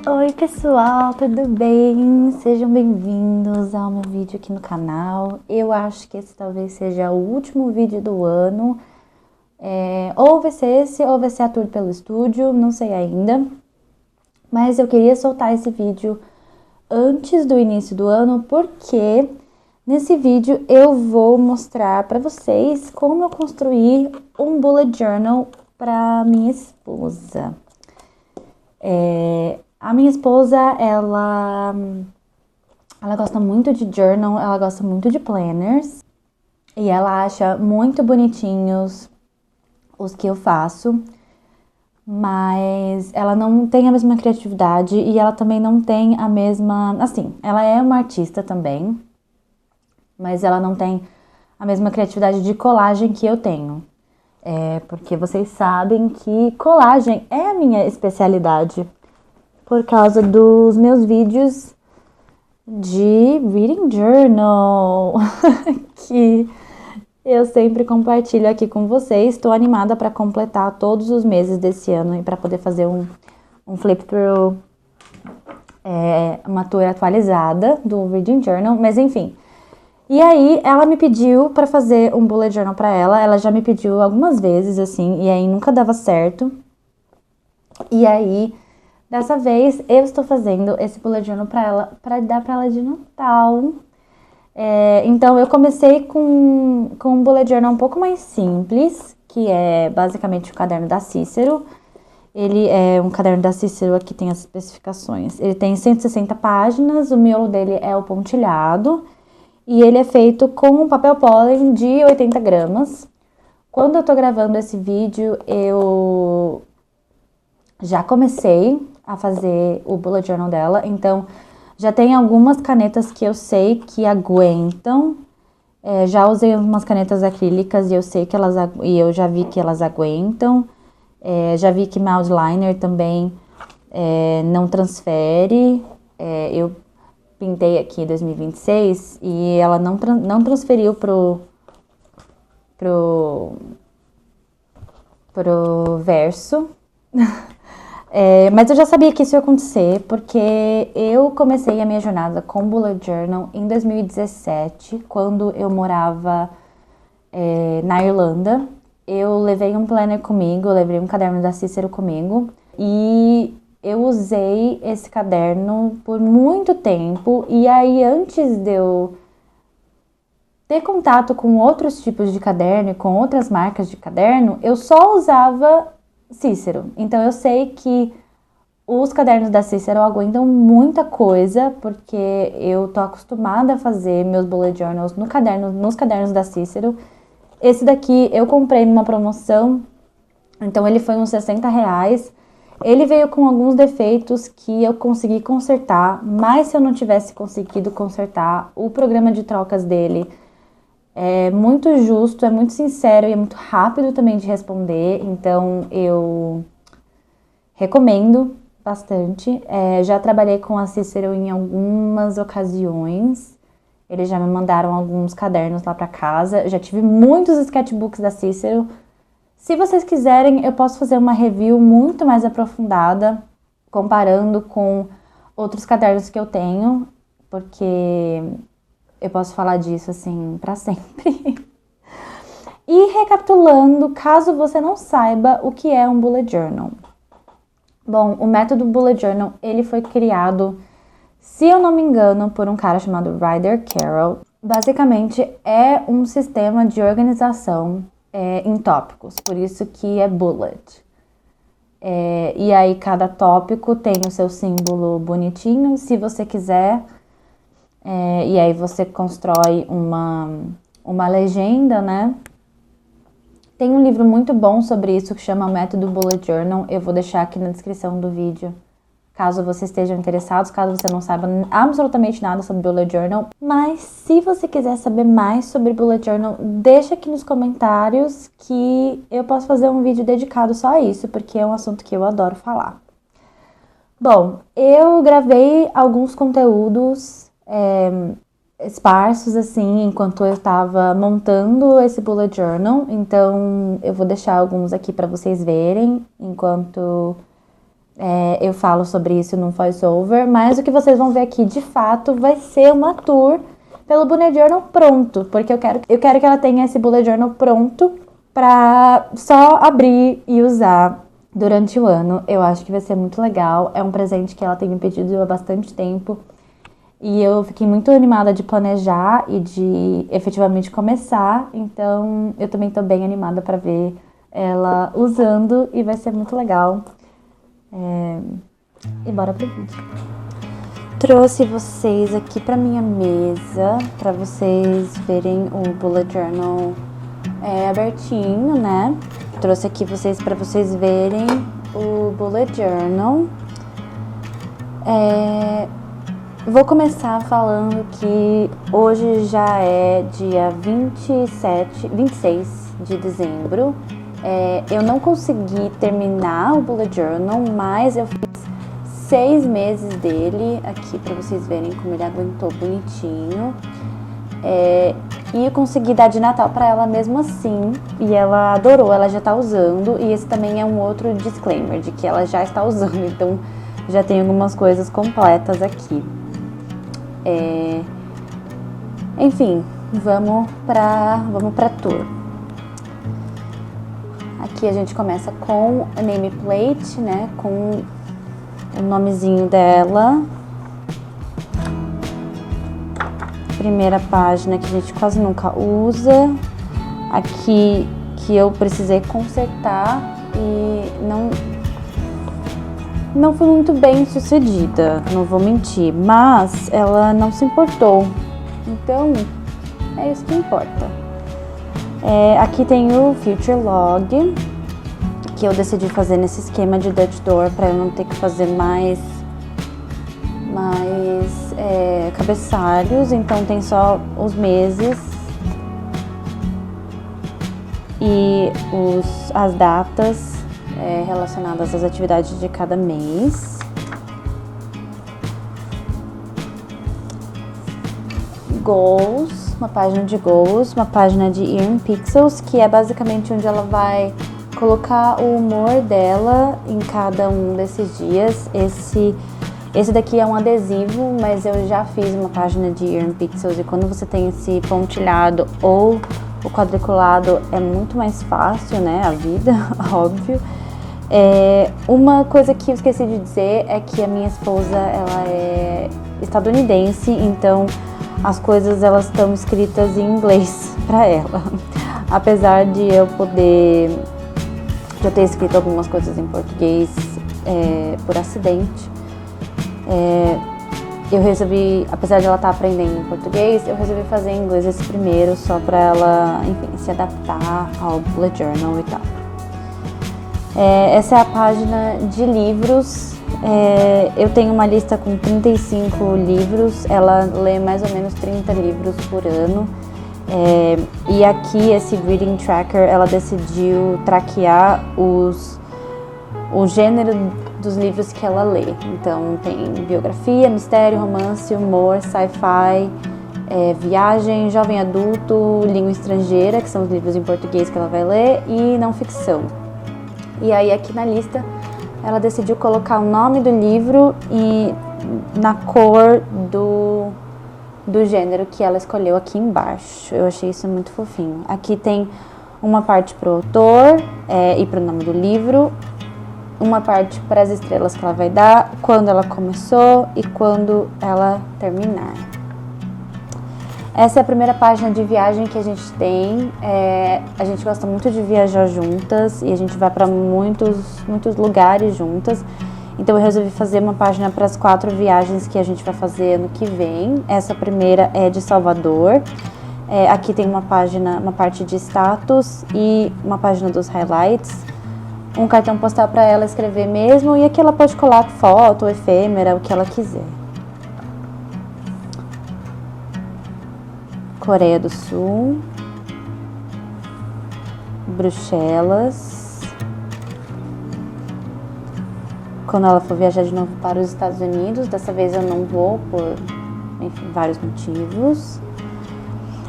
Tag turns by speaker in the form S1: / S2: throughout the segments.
S1: Oi pessoal, tudo bem? Sejam bem-vindos ao meu vídeo aqui no canal. Eu acho que esse talvez seja o último vídeo do ano. Ou vai ser esse, ou vai ser a tour pelo estúdio, não sei ainda. Mas eu queria soltar esse vídeo antes do início do ano, porque nesse vídeo eu vou mostrar para vocês como eu construí um bullet journal para minha esposa. A minha esposa, ela gosta muito de journal, ela gosta muito de planners e ela acha muito bonitinhos os que eu faço, mas ela não tem a mesma criatividade e ela também não tem a mesma, assim, ela é uma artista também, mas ela não tem a mesma criatividade de colagem que eu tenho. Porque vocês sabem que colagem é a minha especialidade por causa dos meus vídeos de Reading Journal, que eu sempre compartilho aqui com vocês. Estou animada para completar todos os meses desse ano e para poder fazer um flip-through, uma tour atualizada do Reading Journal, mas enfim. E aí, ela me pediu para fazer um bullet journal para ela. Ela já me pediu algumas vezes, assim, e aí nunca dava certo. E aí, dessa vez, eu estou fazendo esse bullet journal para ela, para dar para ela de Natal. Então, eu comecei com um bullet journal um pouco mais simples, que é basicamente o caderno da Cícero. Ele é um caderno da Cícero, aqui tem as especificações. Ele tem 160 páginas, o miolo dele é o pontilhado. E ele é feito com papel pólen de 80 gramas. Quando eu tô gravando esse vídeo, eu já comecei a fazer o bullet journal dela. Então, já tem algumas canetas que eu sei que aguentam. Já usei umas canetas acrílicas e eu sei que eu já vi que elas aguentam. Já vi que mouse liner também não transfere. Eu pintei aqui em 2026 e ela não transferiu pro verso. Mas eu já sabia que isso ia acontecer, porque eu comecei a minha jornada com bullet journal em 2017, quando eu morava na Irlanda. Eu levei um planner comigo, eu levei um caderno da Cícero comigo, e eu usei esse caderno por muito tempo, e aí antes de eu ter contato com outros tipos de caderno e com outras marcas de caderno, eu só usava Cícero. Então eu sei que os cadernos da Cícero aguentam muita coisa, porque eu tô acostumada a fazer meus bullet journals nos cadernos da Cícero. Esse daqui eu comprei numa promoção, então ele foi uns R$60. Ele veio com alguns defeitos que eu consegui consertar, mas se eu não tivesse conseguido consertar, o programa de trocas dele é muito justo, é muito sincero e é muito rápido também de responder, então eu recomendo bastante. Já trabalhei com a Cícero em algumas ocasiões, eles já me mandaram alguns cadernos lá para casa, já tive muitos sketchbooks da Cícero. Se vocês quiserem, eu posso fazer uma review muito mais aprofundada, comparando com outros cadernos que eu tenho, porque eu posso falar disso, assim, pra sempre. E recapitulando, caso você não saiba o que é um bullet journal. Bom, o método bullet journal, ele foi criado, se eu não me engano, por um cara chamado Ryder Carroll. Basicamente, é um sistema de organização em tópicos, por isso que é bullet. E aí cada tópico tem o seu símbolo bonitinho, se você quiser, e aí você constrói uma legenda, né? Tem um livro muito bom sobre isso que chama Método Bullet Journal, eu vou deixar aqui na descrição do vídeo, caso vocês estejam interessados, caso você não saiba absolutamente nada sobre Bullet Journal. Mas se você quiser saber mais sobre Bullet Journal, deixa aqui nos comentários que eu posso fazer um vídeo dedicado só a isso, porque é um assunto que eu adoro falar. Bom, eu gravei alguns conteúdos esparsos, assim, enquanto eu estava montando esse Bullet Journal, então eu vou deixar alguns aqui para vocês verem, enquanto Eu falo sobre isso no voice-over, mas o que vocês vão ver aqui, de fato, vai ser uma tour pelo Bullet Journal pronto, porque eu quero que ela tenha esse Bullet Journal pronto pra só abrir e usar durante o ano. Eu acho que vai ser muito legal, é um presente que ela tem me pedido há bastante tempo, e eu fiquei muito animada de planejar e de efetivamente começar, então eu também tô bem animada pra ver ela usando e vai ser muito legal. E bora pro vídeo. Trouxe vocês aqui pra minha mesa, pra vocês verem o Bullet Journal abertinho, né? Trouxe aqui pra vocês verem o Bullet Journal. Vou começar falando que hoje já é dia 26 de dezembro. Eu não consegui terminar o Bullet Journal, mas eu fiz 6 meses dele aqui pra vocês verem como ele aguentou bonitinho. E eu consegui dar de Natal pra ela mesmo assim, e ela adorou, ela já tá usando, e esse também é um outro disclaimer de que ela já está usando, então já tem algumas coisas completas aqui. Enfim, vamos pra tour. Aqui a gente começa com a nameplate, né, com o nomezinho dela. Primeira página que a gente quase nunca usa. Aqui que eu precisei consertar e não foi muito bem sucedida, não vou mentir, mas ela não se importou. Então, é isso que importa. Aqui tem o Future Log, que eu decidi fazer nesse esquema de Dutch Door para eu não ter que fazer mais cabeçalhos, então tem só os meses e as datas relacionadas às atividades de cada mês. Goals, uma página de goals, uma página de Year in Pixels, que é basicamente onde ela vai colocar o humor dela em cada um desses dias. Esse daqui é um adesivo, mas eu já fiz uma página de Year in Pixels, e quando você tem esse pontilhado ou o quadriculado é muito mais fácil, né, a vida, óbvio. Uma coisa que eu esqueci de dizer é que a minha esposa, ela é estadunidense, então as coisas elas estão escritas em inglês para ela. Apesar de eu ter escrito algumas coisas em português por acidente, eu resolvi, apesar de ela estar aprendendo em português, eu resolvi fazer em inglês esse primeiro, só para ela, enfim, se adaptar ao Bullet Journal e tal. Essa é a página de livros. Eu tenho uma lista com 35 livros, ela lê mais ou menos 30 livros por ano. E aqui, esse Reading Tracker, ela decidiu traquear o gênero dos livros que ela lê. Então tem biografia, mistério, romance, humor, sci-fi, viagem, jovem adulto, língua estrangeira, que são os livros em português que ela vai ler, e não ficção. E aí aqui na lista ela decidiu colocar o nome do livro e na cor do gênero que ela escolheu aqui embaixo. Eu achei isso muito fofinho. Aqui tem uma parte para o autor e para o nome do livro, uma parte para as estrelas que ela vai dar, quando ela começou e quando ela terminar. Essa é a primeira página de viagem que a gente tem. A gente gosta muito de viajar juntas e a gente vai para muitos lugares juntas. Então eu resolvi fazer uma página para as 4 viagens que a gente vai fazer ano que vem. Essa primeira é de Salvador. Aqui tem uma parte de status e uma página dos highlights. Um cartão postal para ela escrever mesmo, e aqui ela pode colar foto, efêmera, o que ela quiser. Coreia do Sul, Bruxelas. Quando ela for viajar de novo para os Estados Unidos, dessa vez eu não vou por, enfim, vários motivos.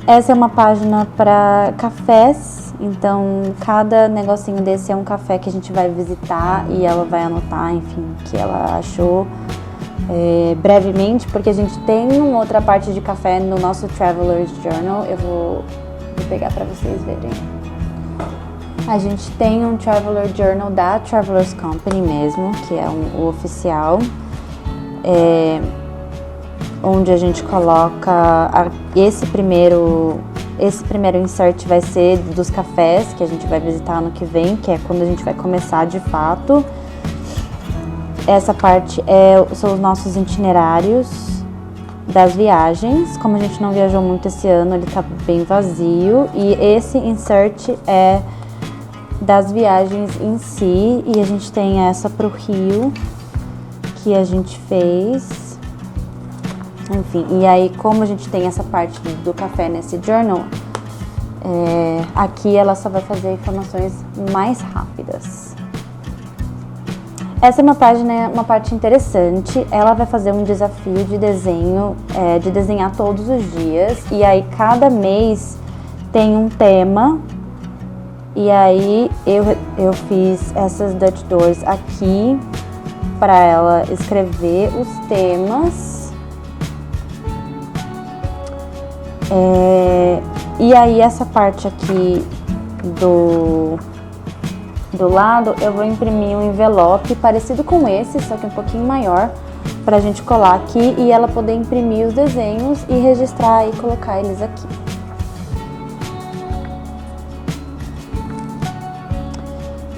S1: Essa é uma página para cafés Então, cada negocinho desse é um café que a gente vai visitar e ela vai anotar, enfim, o que ela achou brevemente, porque a gente tem uma outra parte de café no nosso Traveler's Journal. Eu vou pegar para vocês verem. A gente tem um Traveler Journal da Travelers Company mesmo, que é o oficial, onde a gente coloca esse primeiro insert vai ser dos cafés que a gente vai visitar ano que vem, que é quando a gente vai começar de fato. Essa parte são os nossos itinerários das viagens. Como a gente não viajou muito esse ano, ele tá bem vazio. E esse insert é das viagens em si. E a gente tem essa pro Rio, que a gente fez. Enfim, e aí como a gente tem essa parte do café nesse journal, aqui ela só vai fazer informações mais rápidas. Essa é uma parte interessante. Ela vai fazer um desafio de desenho, de desenhar todos os dias. E aí cada mês tem um tema. E aí eu fiz essas Dutch Doors aqui para ela escrever os temas. E aí essa parte aqui do lado eu vou imprimir um envelope parecido com esse, só que um pouquinho maior, pra gente colar aqui e ela poder imprimir os desenhos e registrar e colocar eles aqui.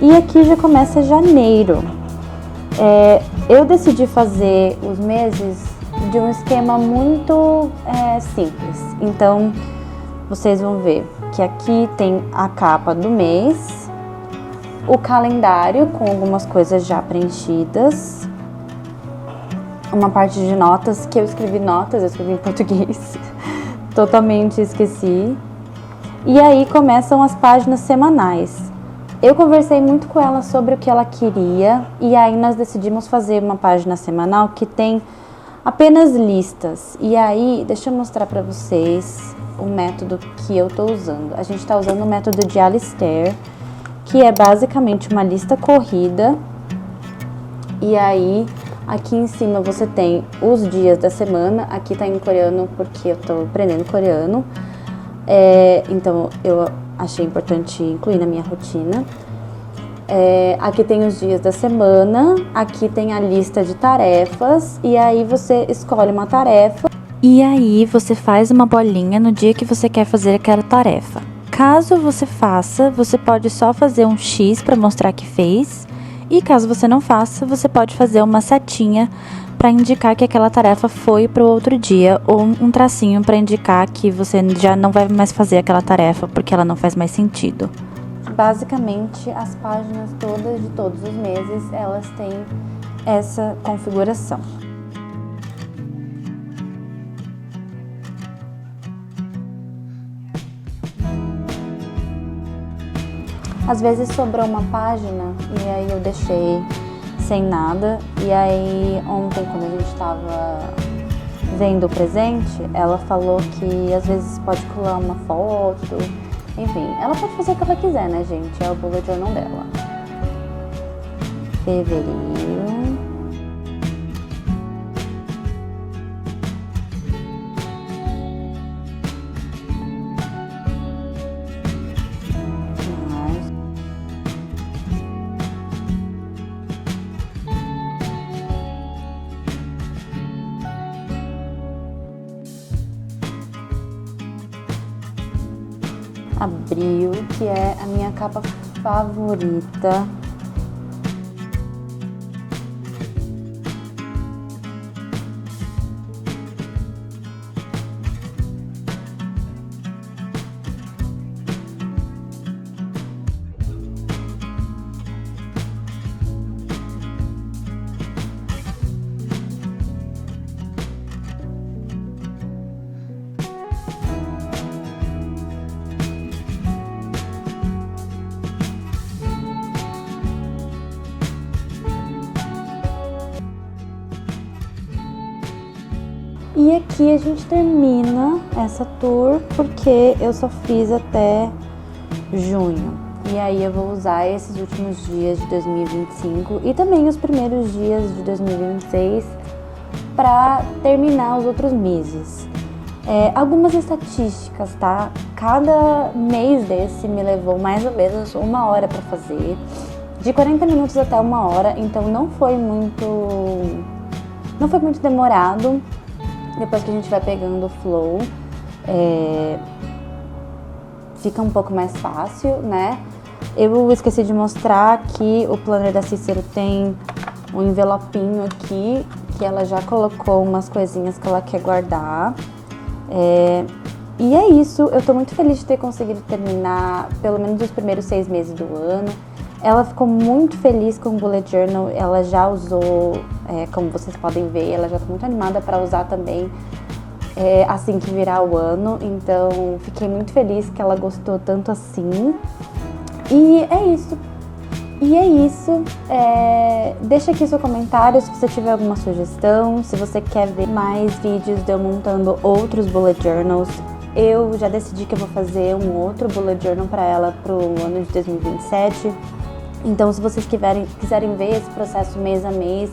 S1: E aqui já começa janeiro. Eu decidi fazer os meses de um esquema muito simples. Então, vocês vão ver que aqui tem a capa do mês, o calendário com algumas coisas já preenchidas, uma parte de notas, que eu escrevi em português, totalmente esqueci. E aí começam as páginas semanais. Eu conversei muito com ela sobre o que ela queria e aí nós decidimos fazer uma página semanal que tem apenas listas. E aí, deixa eu mostrar para vocês o método que eu tô usando. A gente tá usando o método de Alistair, que é basicamente uma lista corrida. E aí, aqui em cima você tem os dias da semana. Aqui tá em coreano porque eu tô aprendendo coreano. Então, eu achei importante incluir na minha rotina. Aqui tem os dias da semana. Aqui tem a lista de tarefas. E aí, você escolhe uma tarefa. E aí, você faz uma bolinha no dia que você quer fazer aquela tarefa. Caso você faça, você pode só fazer um X para mostrar que fez. E caso você não faça, você pode fazer uma setinha para indicar que aquela tarefa foi para o outro dia. Ou um tracinho para indicar que você já não vai mais fazer aquela tarefa porque ela não faz mais sentido. Basicamente, as páginas todas de todos os meses, elas têm essa configuração. Às vezes sobrou uma página e aí eu deixei sem nada. E aí ontem, quando a gente estava vendo o presente, ela falou que às vezes pode colar uma foto. Enfim, ela pode fazer o que ela quiser, né, gente? É o bullet journal dela. Fevereiro. Abril, que é a minha capa favorita. E aqui a gente termina essa tour porque eu só fiz até junho. E aí eu vou usar esses últimos dias de 2025 e também os primeiros dias de 2026 para terminar os outros meses. Algumas estatísticas, tá? Cada mês desse me levou mais ou menos 1 hora para fazer, de 40 minutos até 1 hora, então não foi muito demorado. Depois que a gente vai pegando o flow, fica um pouco mais fácil, né? Eu esqueci de mostrar que o planner da Cícero tem um envelopinho aqui, que ela já colocou umas coisinhas que ela quer guardar. E é isso, eu tô muito feliz de ter conseguido terminar pelo menos os primeiros 6 meses do ano. Ela ficou muito feliz com o Bullet Journal, ela já usou, como vocês podem ver, ela já tá muito animada para usar também assim que virar o ano. Então fiquei muito feliz que ela gostou tanto assim. E é isso. Deixa aqui seu comentário se você tiver alguma sugestão, se você quer ver mais vídeos de eu montando outros bullet journals. Eu já decidi que eu vou fazer um outro bullet journal para ela pro ano de 2027. Então, se vocês quiserem ver esse processo mês a mês,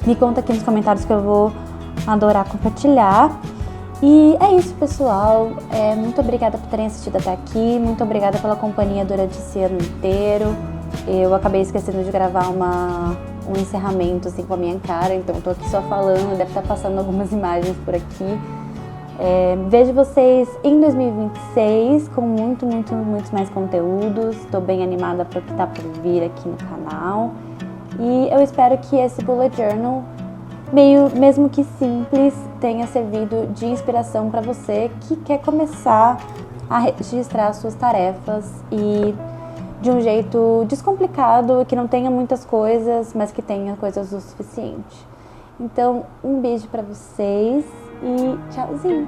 S1: me conta aqui nos comentários que eu vou adorar compartilhar. E é isso, pessoal. Muito obrigada por terem assistido até aqui. Muito obrigada pela companhia durante esse ano inteiro. Eu acabei esquecendo de gravar um encerramento assim com a minha cara, então tô aqui só falando, deve estar passando algumas imagens por aqui. Vejo vocês em 2026 com muitos mais conteúdos. Estou bem animada para o que tá por vir aqui no canal. E eu espero que esse bullet journal, mesmo que simples, tenha servido de inspiração para você que quer começar a registrar suas tarefas e de um jeito descomplicado, que não tenha muitas coisas, mas que tenha coisas o suficiente. Então, um beijo pra vocês e tchauzinho!